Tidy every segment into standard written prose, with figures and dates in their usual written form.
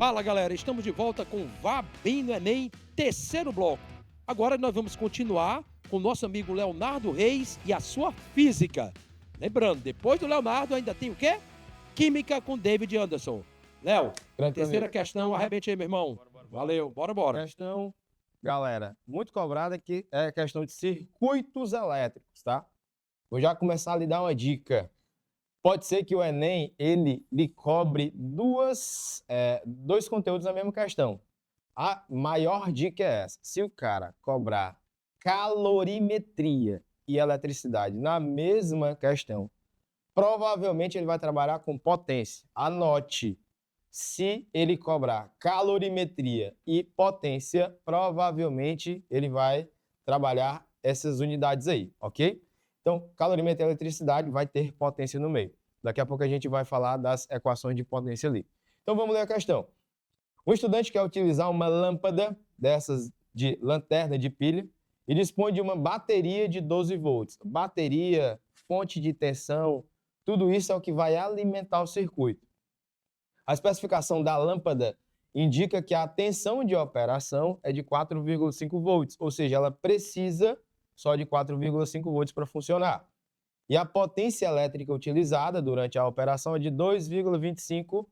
Fala galera, estamos de volta com Vá Bem no Enem, terceiro bloco. Agora nós vamos continuar com o nosso amigo Leonardo Reis e a sua física. Lembrando, depois do Leonardo ainda tem o quê? Química com David Anderson. Léo, terceira questão, arrebente aí, meu irmão. Valeu, bora. Questão, galera, muito cobrada que é a questão de circuitos elétricos, tá? Vou já começar a lhe dar uma dica. Pode ser que o Enem, ele lhe cobre dois conteúdos na mesma questão. A maior dica é essa. Se o cara cobrar calorimetria e eletricidade na mesma questão, provavelmente ele vai trabalhar com potência. Anote. Se ele cobrar calorimetria e potência, provavelmente ele vai trabalhar essas unidades aí, ok? Então, calorimetria e eletricidade vai ter potência no meio. Daqui a pouco a gente vai falar das equações de potência ali. Então, vamos ler a questão. Um estudante quer utilizar uma lâmpada dessas de lanterna de pilha e dispõe de uma bateria de 12 volts. Bateria, fonte de tensão, tudo isso é o que vai alimentar o circuito. A especificação da lâmpada indica que a tensão de operação é de 4,5 volts, ou seja, ela precisa só de 4,5 volts para funcionar. E a potência elétrica utilizada durante a operação é de 2,25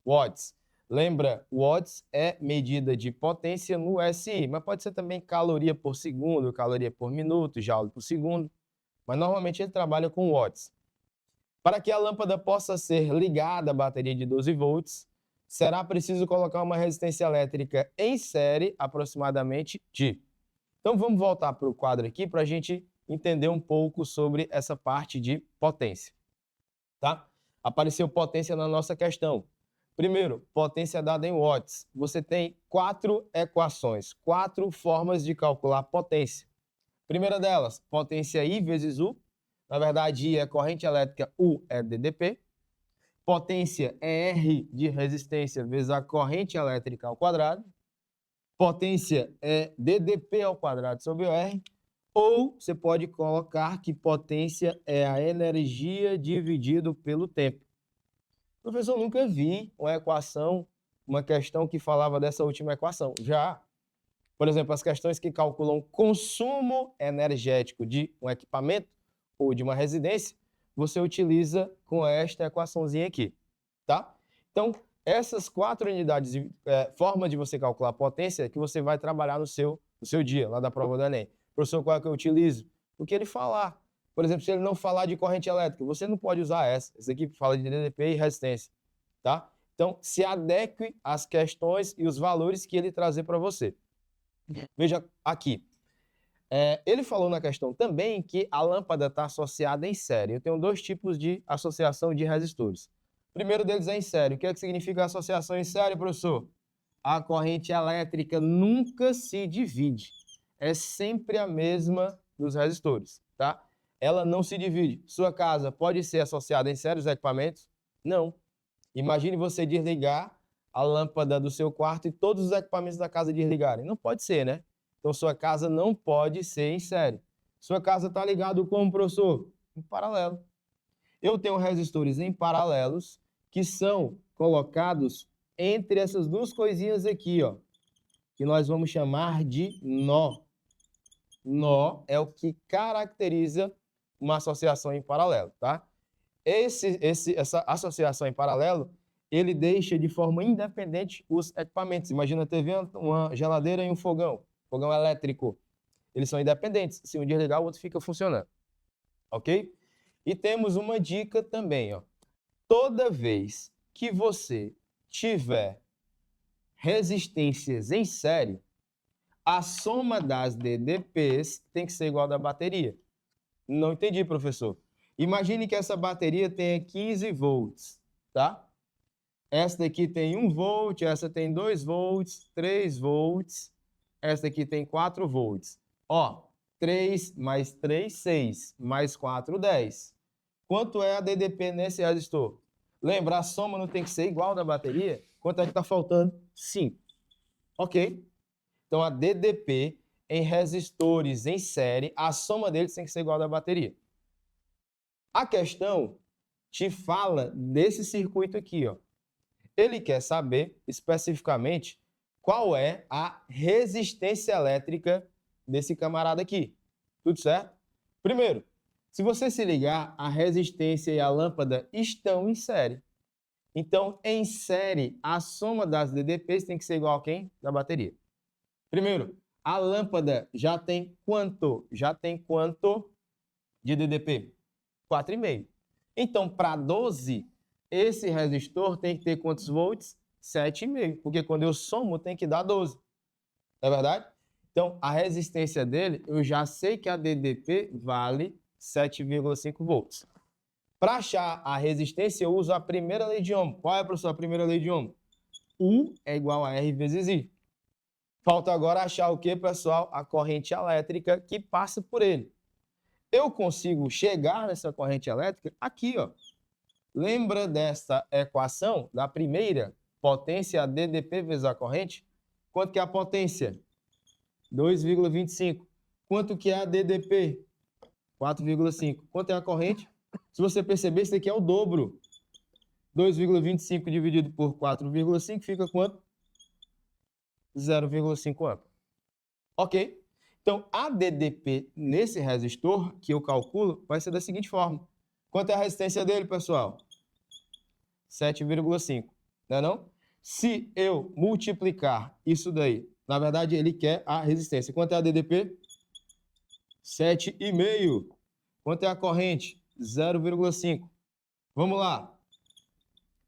watts. Lembra, watts é medida de potência no SI, mas pode ser também caloria por segundo, caloria por minuto, joule por segundo, mas normalmente ele trabalha com watts. Para que a lâmpada possa ser ligada à bateria de 12 volts, será preciso colocar uma resistência elétrica em série aproximadamente de... Então vamos voltar para o quadro aqui para a gente entender um pouco sobre essa parte de potência. Tá? Apareceu potência na nossa questão. Primeiro, potência dada em watts. Você tem 4 equações, 4 formas de calcular potência. Primeira delas, potência I vezes U. Na verdade, I é corrente elétrica, U é DDP. Potência é R de resistência vezes a corrente elétrica ao quadrado. Potência é DDP ao quadrado sobre o R. Ou você pode colocar que potência é a energia dividido pelo tempo. Professor, eu nunca vi uma questão que falava dessa última equação. Já, por exemplo, as questões que calculam consumo energético de um equipamento ou de uma residência, você utiliza com esta equaçãozinha aqui, tá? Então, essas 4 unidades, formas de você calcular a potência que você vai trabalhar no seu dia, lá da prova do Enem. Professor, qual é que eu utilizo? O que ele falar. Por exemplo, se ele não falar de corrente elétrica, você não pode usar essa. Essa aqui fala de DDP e resistência, tá? Então, se adeque às questões e os valores que ele trazer para você. Veja aqui. Ele falou na questão também que a lâmpada está associada em série. Eu tenho 2 tipos de associação de resistores. O primeiro deles é em série. O que é que significa associação em série, professor? A corrente elétrica nunca se divide. É sempre a mesma dos resistores, tá? Ela não se divide. Sua casa pode ser associada em série os equipamentos? Não. Imagine você desligar a lâmpada do seu quarto e todos os equipamentos da casa desligarem. Não pode ser, né? Então, sua casa não pode ser em série. Sua casa está ligada como, professor? Em paralelo. Eu tenho resistores em paralelos que são colocados entre essas 2 coisinhas aqui, ó, que nós vamos chamar de nó. Nó é o que caracteriza uma associação em paralelo, tá? Essa associação em paralelo, ele deixa de forma independente os equipamentos. Imagina a TV, uma geladeira e um fogão elétrico. Eles são independentes. Se um desligar, o outro fica funcionando. Ok? E temos uma dica também, ó. Toda vez que você tiver resistências em série, a soma das DDPs tem que ser igual à da bateria. Não entendi, professor. Imagine que essa bateria tenha 15 volts, tá? Essa daqui tem 1 volt, essa tem 2 volts, 3 volts, essa aqui tem 4 volts. Ó, 3 mais 3, 6, mais 4, 10. Quanto é a DDP nesse resistor? Lembra, a soma não tem que ser igual da bateria? Quanto é que está faltando? 5. Ok? Então, a DDP em resistores em série, a soma deles tem que ser igual da bateria. A questão te fala desse circuito aqui, ó. Ele quer saber especificamente qual é a resistência elétrica desse camarada aqui. Tudo certo? Primeiro, se você se ligar, a resistência e a lâmpada estão em série. Então, em série, a soma das DDPs tem que ser igual a quem? Da bateria. Primeiro, a lâmpada já tem quanto? Já tem quanto de DDP? 4,5. Então, para 12, esse resistor tem que ter quantos volts? 7,5. Porque quando eu somo, tem que dar 12. Não é verdade? Então, a resistência dele, eu já sei que a DDP vale 7,5 volts. Para achar a resistência, eu uso a primeira lei de Ohm. Qual é, professor, a primeira lei de Ohm? U é igual a R vezes I. Falta agora achar o que, pessoal? A corrente elétrica que passa por ele. Eu consigo chegar nessa corrente elétrica aqui, ó. Lembra dessa equação da primeira? Potência DDP vezes a corrente? Quanto que é a potência? 2,25. Quanto que é a DDP? 4,5. Quanto é a corrente? Se você perceber, isso aqui é o dobro. 2,25 dividido por 4,5 fica quanto? 0,5 ampere. Ok? Então, a DDP nesse resistor que eu calculo vai ser da seguinte forma. Quanto é a resistência dele, pessoal? 7,5. Não é não? Se eu multiplicar isso daí, na verdade ele quer a resistência. Quanto é a DDP? 7,5. Quanto é a corrente? 0,5. Vamos lá.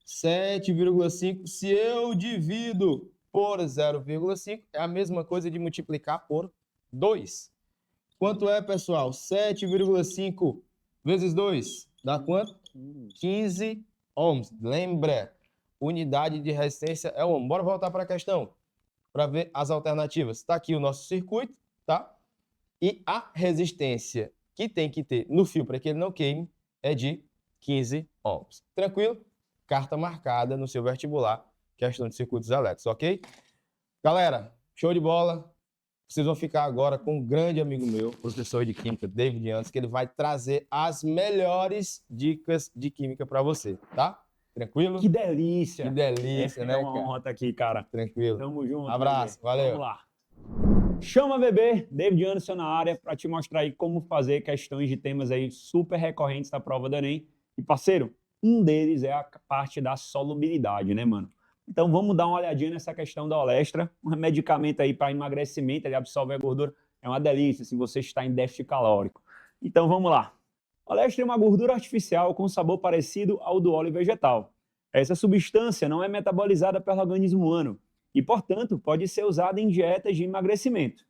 7,5. Se eu divido por 0,5, é a mesma coisa de multiplicar por 2. Quanto é, pessoal? 7,5 vezes 2 dá quanto? 15 ohms. Lembra, unidade de resistência é ohm. Bora voltar para a questão para ver as alternativas. Está aqui o nosso circuito, tá? E a resistência que tem que ter no fio para que ele não queime é de 15 ohms. Tranquilo? Carta marcada no seu vestibular, questão de circuitos elétricos, ok? Galera, show de bola. Vocês vão ficar agora com um grande amigo meu, professor de Química, David Anderson, que ele vai trazer as melhores dicas de Química para você, tá? Tranquilo? Que delícia! Que delícia, né, É uma cara? honra estar aqui, cara. Tranquilo. Tamo junto. Abraço, bebê. valeu. Vamos lá. Chama bebê, David Anderson na área para te mostrar aí como fazer questões de temas aí super recorrentes da prova do Enem. E, parceiro, um deles é a parte da solubilidade, né, mano? Então, vamos dar uma olhadinha nessa questão da Olestra. Um medicamento aí para emagrecimento, ele absorve a gordura. É uma delícia se você está em déficit calórico. Então, vamos lá. Olestra é uma gordura artificial com sabor parecido ao do óleo vegetal. Essa substância não é metabolizada pelo organismo humano e, portanto, pode ser usada em dietas de emagrecimento.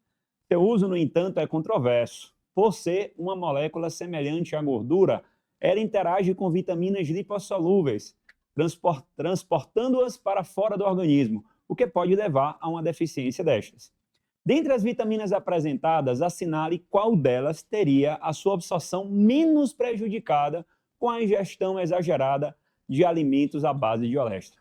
Seu uso, no entanto, é controverso. Por ser uma molécula semelhante à gordura, ela interage com vitaminas lipossolúveis, transportando-as para fora do organismo, o que pode levar a uma deficiência destas. Dentre as vitaminas apresentadas, assinale qual delas teria a sua absorção menos prejudicada com a ingestão exagerada de alimentos à base de Olestra.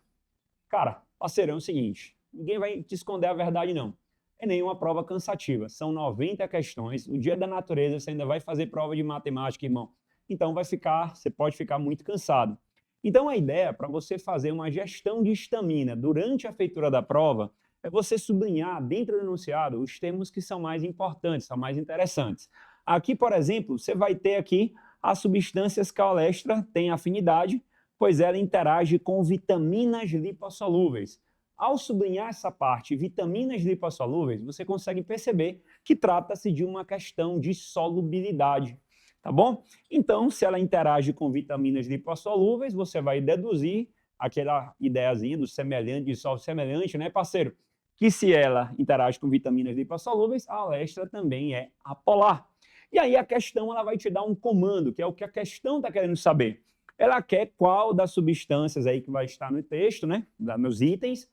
Cara, parceirão, é o seguinte, ninguém vai te esconder a verdade, não. É nenhuma prova cansativa, são 90 questões, o dia da natureza você ainda vai fazer prova de matemática, irmão. Então você pode ficar muito cansado. Então a ideia para você fazer uma gestão de estamina durante a feitura da prova é você sublinhar dentro do enunciado os termos que são mais importantes, são mais interessantes. Aqui, por exemplo, você vai ter aqui as substâncias que a Olestra tem afinidade, pois ela interage com vitaminas lipossolúveis. Ao sublinhar essa parte, vitaminas lipossolúveis, você consegue perceber que trata-se de uma questão de solubilidade. Tá bom? Então, se ela interage com vitaminas lipossolúveis, você vai deduzir aquela ideiazinha do semelhante, de solo semelhante, né, parceiro? Que se ela interage com vitaminas lipossolúveis, a Olestra também é apolar. E aí a questão ela vai te dar um comando, que é o que a questão está querendo saber. Ela quer qual das substâncias aí que vai estar no texto, né, nos itens,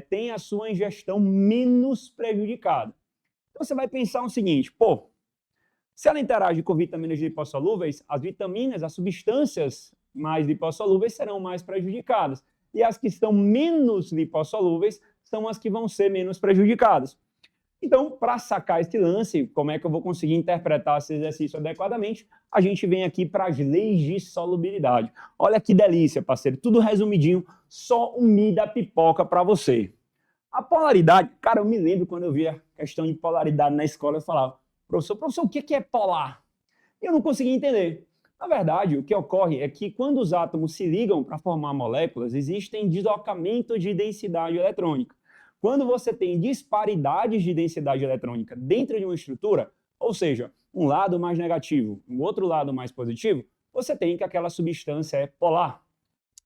tem a sua ingestão menos prejudicada. Então você vai pensar o seguinte, pô, se ela interage com vitaminas lipossolúveis, as vitaminas, as substâncias mais lipossolúveis serão mais prejudicadas. E as que estão menos lipossolúveis são as que vão ser menos prejudicadas. Então, para sacar esse lance, como é que eu vou conseguir interpretar esse exercício adequadamente, a gente vem aqui para as leis de solubilidade. Olha que delícia, parceiro, tudo resumidinho, só um mi da pipoca para você. A polaridade, cara, eu me lembro quando eu via questão de polaridade na escola, eu falava, professor, o que é polar? E eu não conseguia entender. Na verdade, o que ocorre é que quando os átomos se ligam para formar moléculas, existem deslocamentos de densidade eletrônica. Quando você tem disparidades de densidade eletrônica dentro de uma estrutura, ou seja, um lado mais negativo, um outro lado mais positivo, você tem que aquela substância é polar.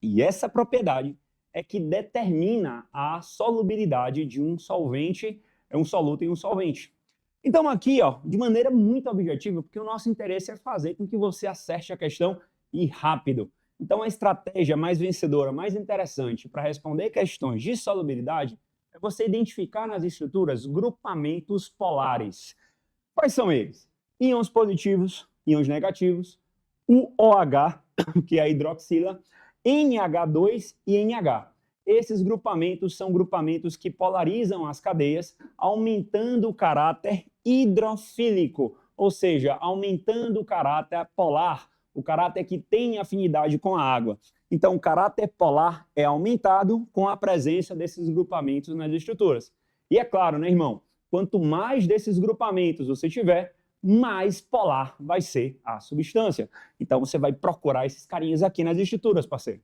E essa propriedade é que determina a solubilidade de um solvente, um soluto em um solvente. Então aqui, ó, de maneira muito objetiva, porque o nosso interesse é fazer com que você acerte a questão e rápido. Então a estratégia mais vencedora, mais interessante para responder questões de solubilidade é você identificar nas estruturas grupamentos polares. Quais são eles? Íons positivos, íons negativos, o OH, que é a hidroxila, NH2 e NH. Esses grupamentos são grupamentos que polarizam as cadeias, aumentando o caráter hidrofílico, ou seja, aumentando o caráter polar, o caráter que tem afinidade com a água. Então, o caráter polar é aumentado com a presença desses grupamentos nas estruturas. E é claro, né, irmão? Quanto mais desses grupamentos você tiver, mais polar vai ser a substância. Então, você vai procurar esses carinhas aqui nas estruturas, parceiro.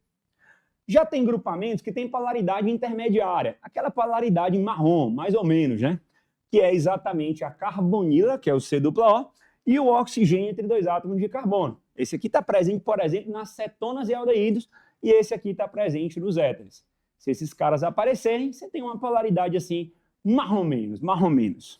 Já tem grupamentos que têm polaridade intermediária, aquela polaridade marrom, mais ou menos, né? Que é exatamente a carbonila, que é o C+O, e o oxigênio entre dois átomos de carbono. Esse aqui está presente, por exemplo, nas cetonas e aldeídos, e esse aqui está presente nos éteres. Se esses caras aparecerem, você tem uma polaridade assim, marrom menos.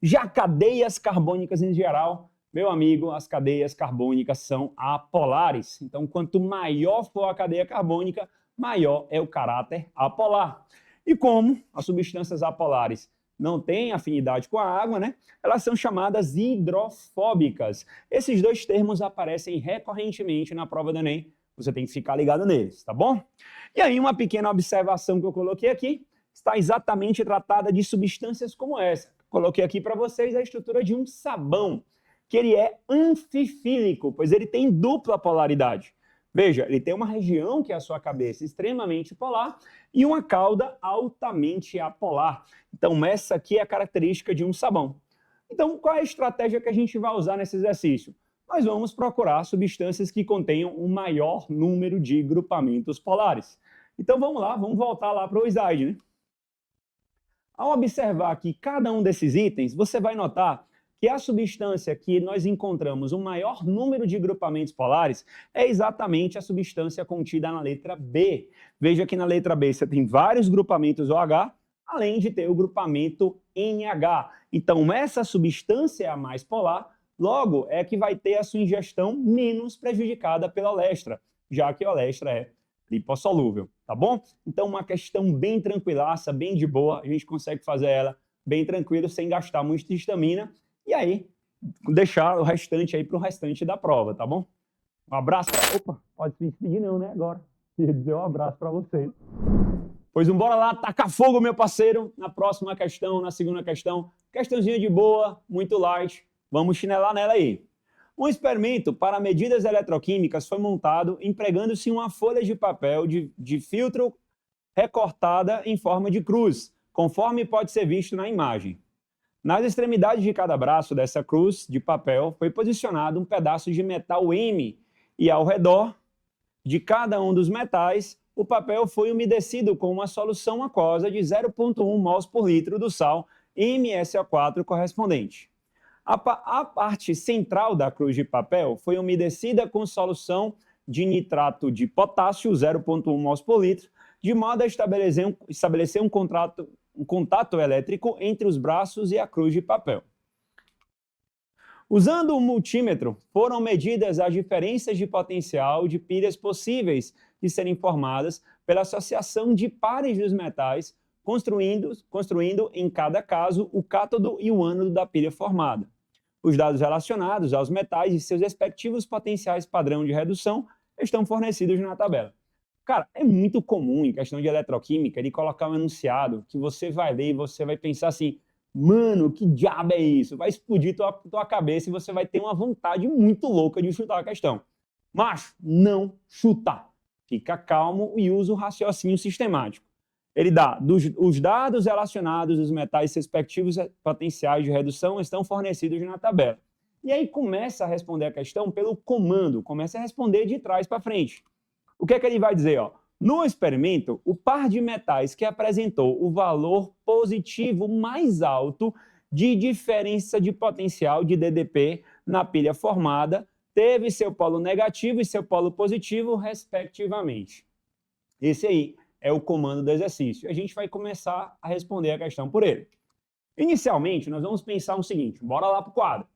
Já cadeias carbônicas em geral, meu amigo, as cadeias carbônicas são apolares. Então, quanto maior for a cadeia carbônica, maior é o caráter apolar. E como as substâncias apolares não têm afinidade com a água, né? Elas são chamadas hidrofóbicas. Esses dois termos aparecem recorrentemente na prova do Enem. Você tem que ficar ligado neles, tá bom? E aí, uma pequena observação que eu coloquei aqui está exatamente tratada de substâncias como essa. Coloquei aqui para vocês a estrutura de um sabão, que ele é anfifílico, pois ele tem dupla polaridade. Veja, ele tem uma região que é a sua cabeça extremamente polar e uma cauda altamente apolar. Então, essa aqui é a característica de um sabão. Então, qual é a estratégia que a gente vai usar nesse exercício? Nós vamos procurar substâncias que contenham um maior número de grupamentos polares. Então, vamos lá, vamos voltar lá para o slide, né? Ao observar aqui cada um desses itens, você vai notar que a substância que nós encontramos o maior número de grupamentos polares é exatamente a substância contida na letra B. Veja que na letra B você tem vários grupamentos OH, além de ter o grupamento NH. Então, essa substância é a mais polar, logo é que vai ter a sua ingestão menos prejudicada pela olestra, já que a olestra é lipossolúvel, tá bom? Então, uma questão bem tranquilaça, bem de boa, a gente consegue fazer ela bem tranquilo, sem gastar muito de estamina, e aí, deixar o restante aí para o restante da prova, tá bom? Um abraço. Opa, pode se despedir não, né, agora. Queria dizer um abraço para vocês. Pois bora lá, tacar fogo, meu parceiro, na próxima questão, na segunda questão. Questãozinha de boa, muito light, vamos chinelar nela aí. Um experimento para medidas eletroquímicas foi montado empregando-se uma folha de papel de filtro recortada em forma de cruz, conforme pode ser visto na imagem. Nas extremidades de cada braço dessa cruz de papel foi posicionado um pedaço de metal M e ao redor de cada um dos metais o papel foi umedecido com uma solução aquosa de 0,1 mols por litro do sal MsO4 correspondente. A parte central da cruz de papel foi umedecida com solução de nitrato de potássio 0,1 mols por litro, de modo a estabelecer um contato elétrico entre os braços e a cruz de papel. Usando o multímetro, foram medidas as diferenças de potencial de pilhas possíveis de serem formadas pela associação de pares dos metais, construindo em cada caso o cátodo e o ânodo da pilha formada. Os dados relacionados aos metais e seus respectivos potenciais padrão de redução estão fornecidos na tabela. Cara, é muito comum em questão de eletroquímica de colocar um enunciado que você vai ler e você vai pensar assim, Mano, que diabo é isso? Vai explodir tua cabeça e você vai ter uma vontade muito louca de chutar a questão. Mas não chuta. Fica calmo e usa o raciocínio sistemático. Ele dá, os dados relacionados aos metais respectivos potenciais de redução estão fornecidos na tabela. E aí começa a responder a questão pelo comando, começa a responder de trás para frente. O que é que ele vai dizer? No experimento, o par de metais que apresentou o valor positivo mais alto de diferença de potencial de DDP na pilha formada teve seu polo negativo e seu polo positivo, respectivamente. Esse aí é o comando do exercício. A gente vai começar a responder a questão por ele. Inicialmente, nós vamos pensar o seguinte, bora lá para o quadro.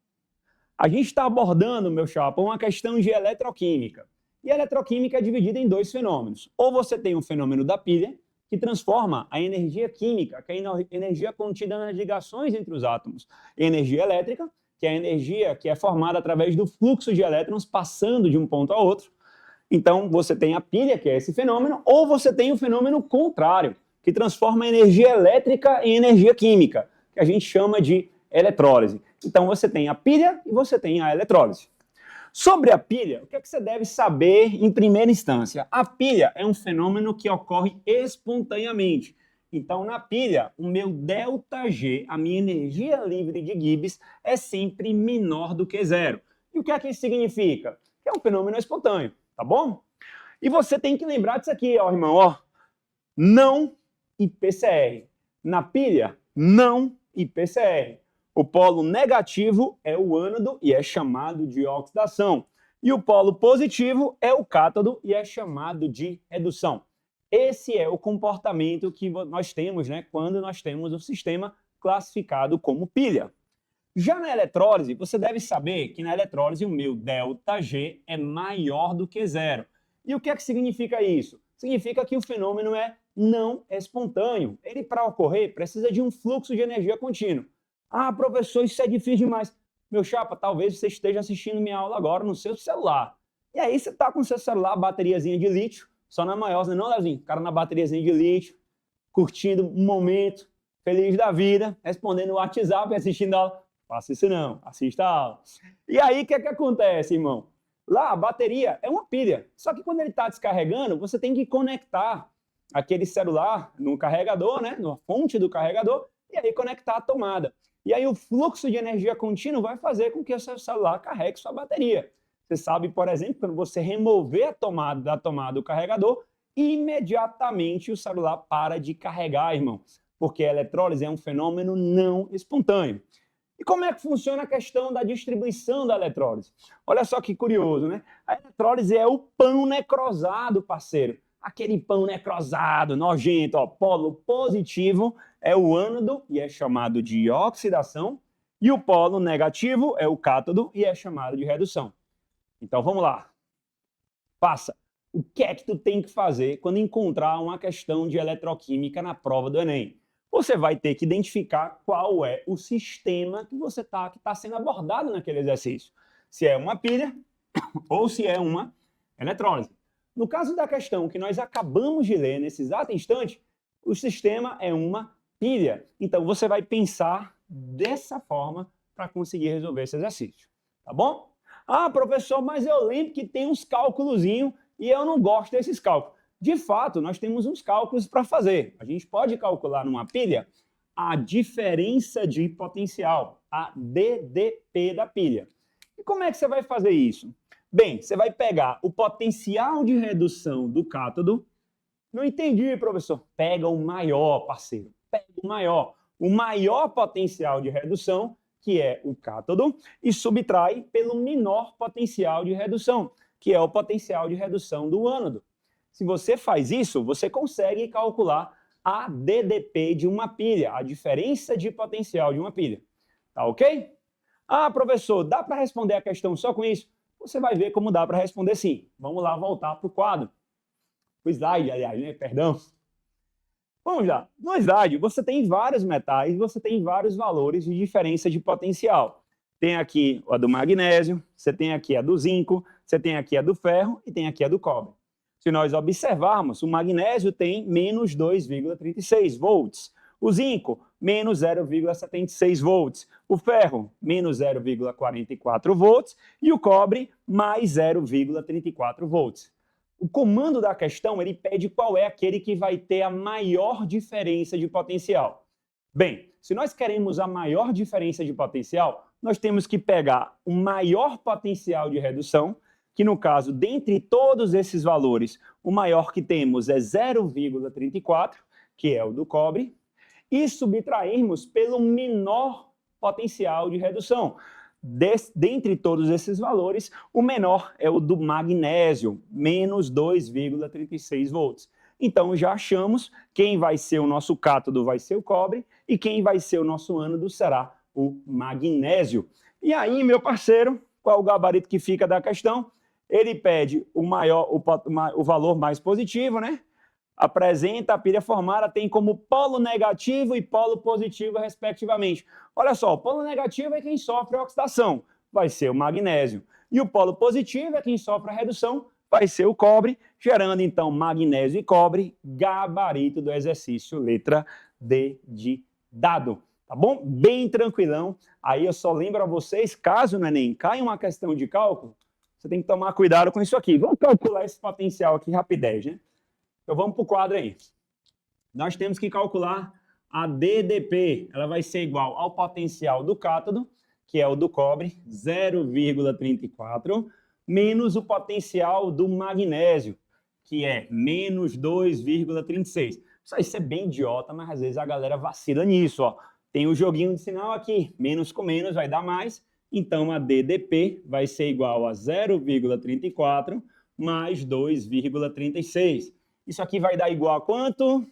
A gente está abordando, meu chapa, uma questão de eletroquímica. E a eletroquímica é dividida em dois fenômenos. Ou você tem um fenômeno da pilha, que transforma a energia química, que é a energia contida nas ligações entre os átomos, em energia elétrica, que é a energia que é formada através do fluxo de elétrons passando de um ponto a outro. Então, você tem a pilha, que é esse fenômeno, ou você tem o fenômeno contrário, que transforma a energia elétrica em energia química, que a gente chama de eletrólise. Então, você tem a pilha e você tem a eletrólise. Sobre a pilha, o que é que você deve saber em primeira instância? A pilha é um fenômeno que ocorre espontaneamente. Então, na pilha, o meu ΔG, a minha energia livre de Gibbs, é sempre menor do que zero. E o que é que isso significa? Que é um fenômeno espontâneo, tá bom? E você tem que lembrar disso aqui, ó, irmão, não IPCR. Na pilha, não IPCR. O polo negativo é o ânodo e é chamado de oxidação. E o polo positivo é o cátodo e é chamado de redução. Esse é o comportamento que nós temos, né, quando nós temos o sistema classificado como pilha. Já na eletrólise, você deve saber que na eletrólise o meu ΔG é maior do que zero. E o que é que significa isso? Significa que o fenômeno é não espontâneo. Ele, para ocorrer, precisa de um fluxo de energia contínuo. Ah, professor, isso é difícil demais. Meu chapa, talvez você esteja assistindo minha aula agora no seu celular. E aí você está com o seu celular, bateriazinha de lítio, só na maior, não, Leozinho? O cara na bateriazinha de lítio, curtindo um momento, feliz da vida, respondendo o WhatsApp, assistindo a aula. Faça isso não, assista a aula. E aí, o que é que acontece, irmão? Lá, a bateria é uma pilha. Só que quando ele está descarregando, você tem que conectar aquele celular no carregador, né? Na fonte do carregador, e aí conectar a tomada. E aí o fluxo de energia contínuo vai fazer com que o seu celular carregue sua bateria. Você sabe, por exemplo, quando você remover a tomada da tomada do carregador, imediatamente o celular para de carregar, irmão. Porque a eletrólise é um fenômeno não espontâneo. E como é que funciona a questão da distribuição da eletrólise? Olha só que curioso, né? A eletrólise é o pão necrosado, parceiro. Aquele pão necrosado, nojento, ó, polo positivo é o ânodo e é chamado de oxidação, e o polo negativo é o cátodo e é chamado de redução. Então vamos lá. Passa. O que é que tu tem que fazer quando encontrar uma questão de eletroquímica na prova do Enem? Você vai ter que identificar qual é o sistema que está sendo abordado naquele exercício. Se é uma pilha ou se é uma eletrólise. No caso da questão que nós acabamos de ler nesse exato instante, o sistema é uma pilha. Então, você vai pensar dessa forma para conseguir resolver esse exercício. Tá bom? Ah, professor, mas eu lembro que tem uns cálculozinhos e eu não gosto desses cálculos. De fato, nós temos uns cálculos para fazer. A gente pode calcular numa pilha a diferença de potencial, a DDP da pilha. E como é que você vai fazer isso? Bem, você vai pegar o potencial de redução do cátodo. Não entendi, professor. Pega o maior, parceiro. Pega o maior. O maior potencial de redução, que é o cátodo, e subtrai pelo menor potencial de redução, que é o potencial de redução do ânodo. Se você faz isso, você consegue calcular a DDP de uma pilha, a diferença de potencial de uma pilha. Tá ok? Ah, professor, dá para responder a questão só com isso? Você vai ver como dá para responder sim. Vamos lá voltar para o quadro. O slide, aliás, né? Perdão. Vamos lá. No slide, você tem vários metais, você tem vários valores de diferença de potencial. Tem aqui a do magnésio, você tem aqui a do zinco, você tem aqui a do ferro e tem aqui a do cobre. Se nós observarmos, o magnésio tem menos 2,36 volts. O zinco, menos 0,76 volts. O ferro, menos 0,44 volts. E o cobre, mais 0,34 volts. O comando da questão, ele pede qual é aquele que vai ter a maior diferença de potencial. Bem, se nós queremos a maior diferença de potencial, nós temos que pegar o maior potencial de redução, que no caso, dentre todos esses valores, o maior que temos é 0,34, que é o do cobre, e subtrairmos pelo menor potencial de redução. Dentre todos esses valores, o menor é o do magnésio, menos 2,36 volts. Então, já achamos quem vai ser o nosso cátodo vai ser o cobre e quem vai ser o nosso ânodo será o magnésio. E aí, meu parceiro, qual é o gabarito que fica da questão? Ele pede o valor mais positivo, né? Apresenta a pilha formada, tem como polo negativo e polo positivo, respectivamente. Olha só, o polo negativo é quem sofre a oxidação, vai ser o magnésio. E o polo positivo é quem sofre a redução, vai ser o cobre, gerando então magnésio e cobre, gabarito do exercício, letra D de dado. Tá bom? Bem tranquilão. Aí eu só lembro a vocês, caso no Enem caia uma questão de cálculo, você tem que tomar cuidado com isso aqui. Vamos calcular esse potencial aqui rapidez, né? Então vamos para o quadro aí. Nós temos que calcular a DDP. Ela vai ser igual ao potencial do cátodo, que é o do cobre, 0,34, menos o potencial do magnésio, que é menos 2,36. Isso é bem idiota, mas às vezes a galera vacila nisso, ó. Tem o joguinho de sinal aqui, menos com menos vai dar mais, então a DDP vai ser igual a 0,34 mais 2,36. Isso aqui vai dar igual a quanto?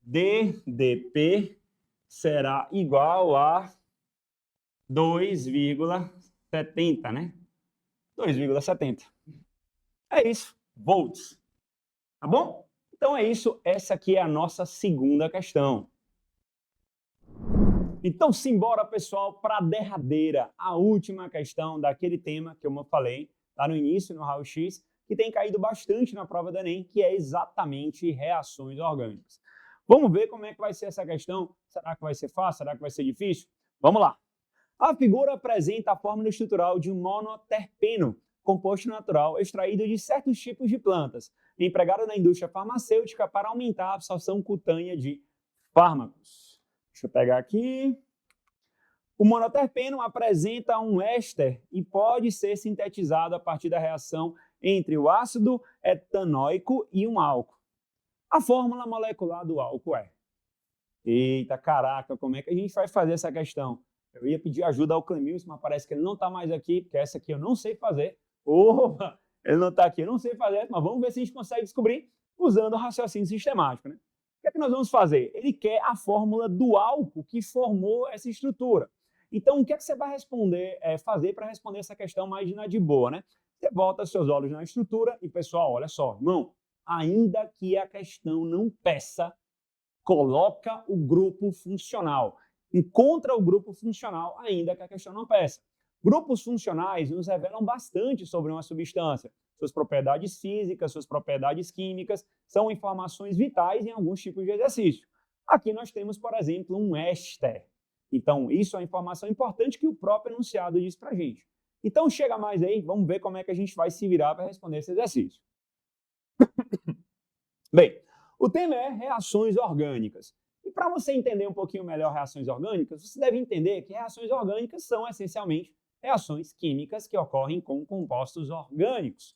DDP será igual a 2,70, né? 2,70. É isso, volts. Tá bom? Então é isso, essa aqui é a nossa segunda questão. Então simbora, pessoal, para a derradeira, a última questão daquele tema que eu falei lá no início, no raio-x, que tem caído bastante na prova do Enem, que é exatamente reações orgânicas. Vamos ver como é que vai ser essa questão. Será que vai ser fácil? Será que vai ser difícil? Vamos lá. A figura apresenta a fórmula estrutural de um monoterpeno, composto natural extraído de certos tipos de plantas, empregado na indústria farmacêutica para aumentar a absorção cutânea de fármacos. Deixa eu pegar aqui. O monoterpeno apresenta um éster e pode ser sintetizado a partir da reação entre o ácido etanóico e um álcool. A fórmula molecular do álcool é... Eita, caraca, como é que a gente vai fazer essa questão? Eu ia pedir ajuda ao Clemilson, mas parece que ele não está mais aqui, porque essa aqui eu não sei fazer. Opa, ele não está aqui, eu não sei fazer, mas vamos ver se a gente consegue descobrir usando o raciocínio sistemático, né? O que é que nós vamos fazer? Ele quer a fórmula do álcool que formou essa estrutura. Então, o que é que você vai fazer para responder essa questão mais de boa, né? Você volta seus olhos na estrutura e, pessoal, olha só, irmão, ainda que a questão não peça, coloca o grupo funcional. Encontra o grupo funcional, ainda que a questão não peça. Grupos funcionais nos revelam bastante sobre uma substância. Suas propriedades físicas, suas propriedades químicas, são informações vitais em alguns tipos de exercício. Aqui nós temos, por exemplo, um éster. Então, isso é uma informação importante que o próprio enunciado diz para a gente. Então, chega mais aí, vamos ver como é que a gente vai se virar para responder esse exercício. Bem, o tema é reações orgânicas. E para você entender um pouquinho melhor reações orgânicas, você deve entender que reações orgânicas são, essencialmente, reações químicas que ocorrem com compostos orgânicos.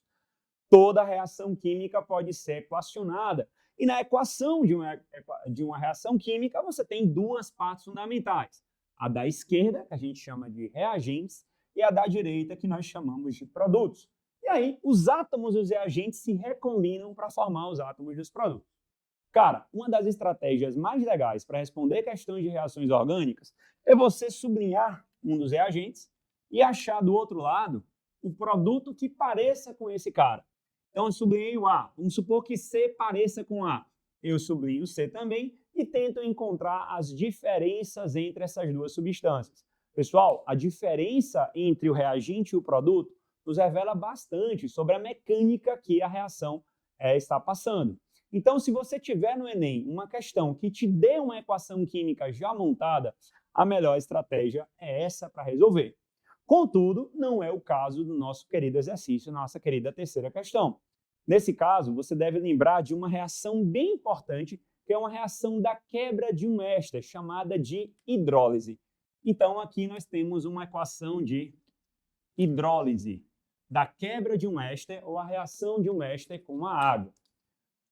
Toda reação química pode ser equacionada. E na equação de uma reação química, você tem duas partes fundamentais. A da esquerda, que a gente chama de reagentes, e a da direita, que nós chamamos de produtos. E aí, os átomos dos reagentes se recombinam para formar os átomos dos produtos. Cara, uma das estratégias mais legais para responder questões de reações orgânicas é você sublinhar um dos reagentes e achar do outro lado um produto que pareça com esse cara. Então, eu sublinhei o A. Vamos supor que C pareça com A. Eu sublinho C também e tento encontrar as diferenças entre essas duas substâncias. Pessoal, a diferença entre o reagente e o produto nos revela bastante sobre a mecânica que a reação está passando. Então, se você tiver no Enem uma questão que te dê uma equação química já montada, a melhor estratégia é essa para resolver. Contudo, não é o caso do nosso querido exercício, nossa querida terceira questão. Nesse caso, você deve lembrar de uma reação bem importante, que é uma reação da quebra de um éster, chamada de hidrólise. Então, aqui nós temos uma equação de hidrólise, da quebra de um éster ou a reação de um éster com a água.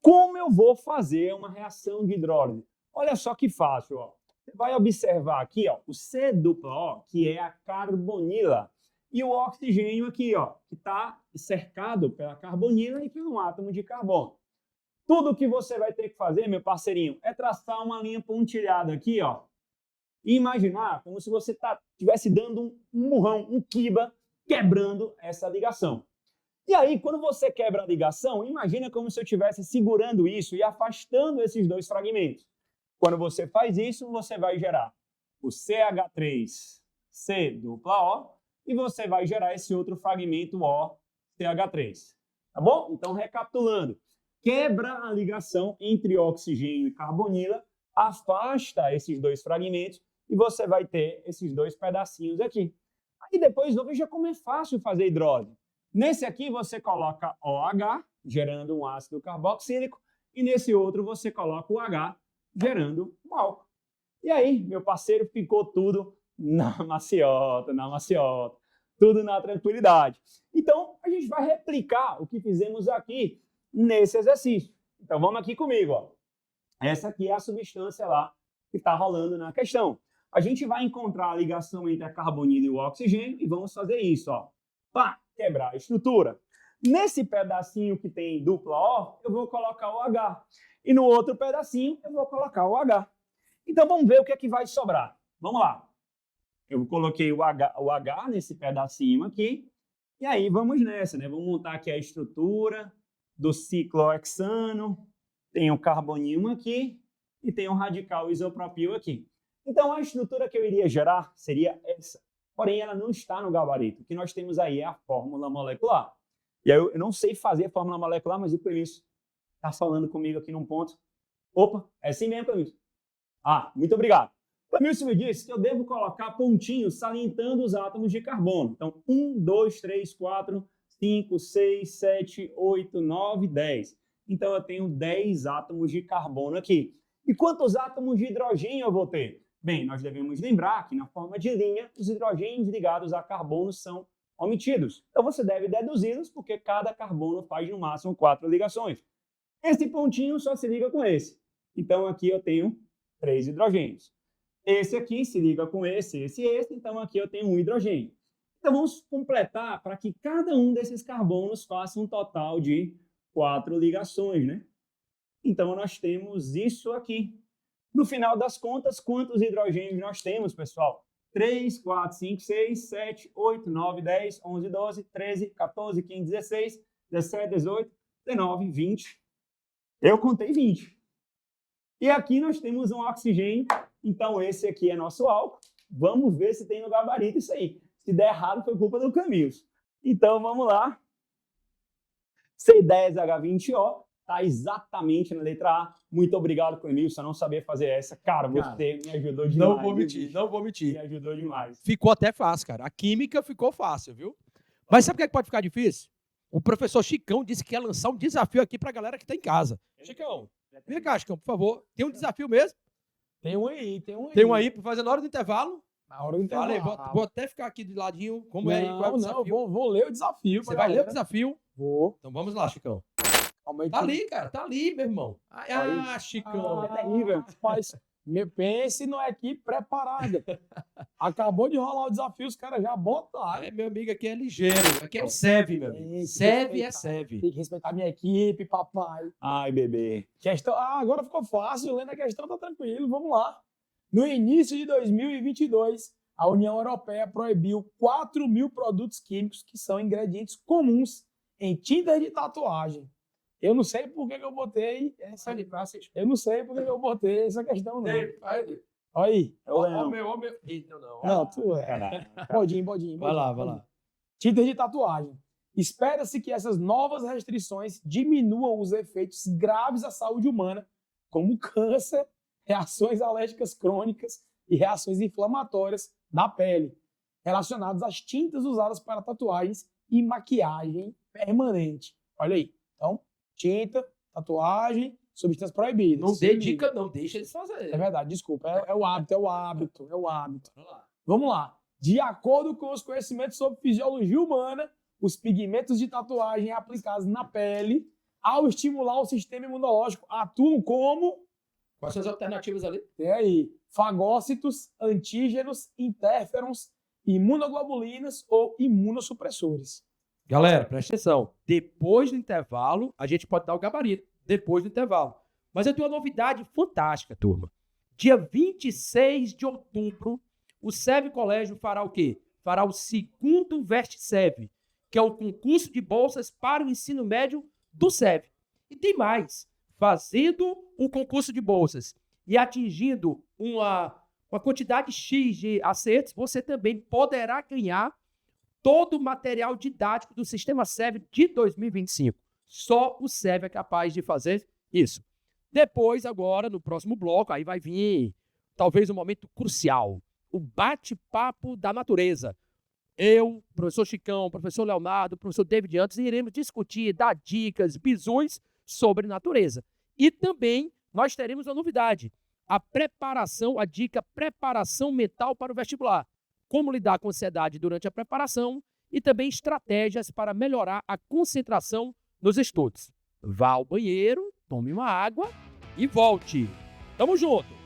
Como eu vou fazer uma reação de hidrólise? Olha só que fácil, ó. Você vai observar aqui, ó, o C-O, que é a carbonila, e o oxigênio aqui, ó, que está cercado pela carbonila e por um átomo de carbono. Tudo que você vai ter que fazer, meu parceirinho, é traçar uma linha pontilhada aqui, ó, e imaginar como se você estivesse dando um murrão, um quiba, quebrando essa ligação. E aí, quando você quebra a ligação, imagina como se eu estivesse segurando isso e afastando esses dois fragmentos. Quando você faz isso, você vai gerar o CH3COO e você vai gerar esse outro fragmento OCH3. Tá bom? Então, recapitulando. Quebra a ligação entre oxigênio e carbonila, afasta esses dois fragmentos e você vai ter esses dois pedacinhos aqui. Aí depois, veja como é fácil fazer hidrólise. Nesse aqui você coloca OH, gerando um ácido carboxílico, e nesse outro você coloca o H, gerando um álcool. E aí, meu parceiro, ficou tudo na maciota, tudo na tranquilidade. Então, a gente vai replicar o que fizemos aqui nesse exercício. Então, vamos aqui comigo, ó. Essa aqui é a substância lá que está rolando na questão. A gente vai encontrar a ligação entre a carbonila e o oxigênio e vamos fazer isso, ó. Pá, quebrar a estrutura. Nesse pedacinho que tem dupla O, eu vou colocar o H. E no outro pedacinho, eu vou colocar o H. Então, vamos ver o que é que vai sobrar. Vamos lá. Eu coloquei o H nesse pedacinho aqui. E aí, vamos nessa, né? Vamos montar aqui a estrutura do ciclohexano. Tem o carboninho aqui e tem o radical isopropil aqui. Então, a estrutura que eu iria gerar seria essa. Porém, ela não está no gabarito. O que nós temos aí é a fórmula molecular. E aí, eu não sei fazer a fórmula molecular, mas o Clemilson está falando comigo aqui num ponto. Opa, é assim mesmo, Clemilson. Ah, muito obrigado. O Clemilson me disse que eu devo colocar pontinhos salientando os átomos de carbono. Então, 1, 2, 3, 4, 5, 6, 7, 8, 9, 10. Então, eu tenho 10 átomos de carbono aqui. E quantos átomos de hidrogênio eu vou ter? Bem, nós devemos lembrar que na forma de linha, os hidrogênios ligados a carbono são omitidos. Então, você deve deduzi-los, porque cada carbono faz no máximo 4 ligações. Esse pontinho só se liga com esse. Então, aqui eu tenho 3 hidrogênios. Esse aqui se liga com esse. Então, aqui eu tenho 1 hidrogênio. Então, vamos completar para que cada um desses carbonos faça um total de 4 ligações, né? Então, nós temos isso aqui. No final das contas, quantos hidrogênios nós temos, pessoal? 3, 4, 5, 6, 7, 8, 9, 10, 11, 12, 13, 14, 15, 16, 17, 18, 19, 20. Eu contei 20. E aqui nós temos um oxigênio. Então, esse aqui é nosso álcool. Vamos ver se tem no gabarito isso aí. Se der errado, foi culpa do Clemilson. Então, vamos lá. C10H20O. Está exatamente na letra A. Muito obrigado, Clemilson, não saber fazer essa. Cara, você me ajudou demais. Não vou mentir. Me ajudou demais. Ficou até fácil, cara. A química ficou fácil, viu? Mas sabe o que é que pode ficar difícil? O professor Chicão disse que ia lançar um desafio aqui pra galera que tá em casa. Chicão, vem cá, Chicão, por favor. Tem um desafio mesmo? Tem um aí. Tem um aí pra fazer na hora do intervalo? Na hora do intervalo. Vale, vou até ficar aqui de ladinho. Como é aí? Qual é o desafio? Vou ler o desafio. Você vai ler o desafio? Vou. Então vamos lá, Chicão. Tá ali, cara. Tá ali, meu irmão. Chicão. É terrível. Mas pense numa equipe preparada. Acabou de rolar o desafio, os caras já botam lá. Meu amigo aqui é ligeiro. Aqui é o SEV, meu amigo. SEV é SEV. Tem que respeitar a minha equipe, papai. Ai, bebê. Questão... agora ficou fácil. Lendo a questão, tá tranquilo. Vamos lá. No início de 2022, a União Europeia proibiu 4.000 produtos químicos que são ingredientes comuns em tintas de tatuagem. Eu não sei por que eu botei essa. Eu não sei por que eu botei essa questão, não. Olha aí. Olha o meu. Eita, não. Não, tu é. Bodinho. Vai lá. Tintas de tatuagem. Espera-se que essas novas restrições diminuam os efeitos graves à saúde humana, como câncer, reações alérgicas crônicas e reações inflamatórias da pele, relacionadas às tintas usadas para tatuagens e maquiagem permanente. Olha aí. Então, tinta, tatuagem, substâncias proibidas. Não dê dica, não. Deixa eles fazerem. É verdade, desculpa. É o hábito. Vamos lá. Vamos lá. De acordo com os conhecimentos sobre fisiologia humana, os pigmentos de tatuagem aplicados na pele, ao estimular o sistema imunológico, atuam como... Quais são as alternativas ali? Tem aí, fagócitos, antígenos, interferons, imunoglobulinas ou imunossupressores. Galera, presta atenção. Depois do intervalo, a gente pode dar o gabarito. Depois do intervalo. Mas eu tenho uma novidade fantástica, turma. Dia 26 de outubro, o SEV Colégio fará o quê? Fará o segundo VestSEV, que é o concurso de bolsas para o ensino médio do SEV. E tem mais. Fazendo o concurso de bolsas e atingindo uma quantidade X de acertos, você também poderá ganhar todo o material didático do Sistema SEV de 2025. Só o SEV é capaz de fazer isso. Depois, agora, no próximo bloco, aí vai vir talvez um momento crucial, o bate-papo da natureza. Eu, professor Chicão, professor Leonardo, professor David Antes, iremos discutir, dar dicas, bisões sobre natureza. E também nós teremos uma novidade, a preparação mental para o vestibular. Como lidar com ansiedade durante a preparação e também estratégias para melhorar a concentração nos estudos. Vá ao banheiro, tome uma água e volte. Tamo junto!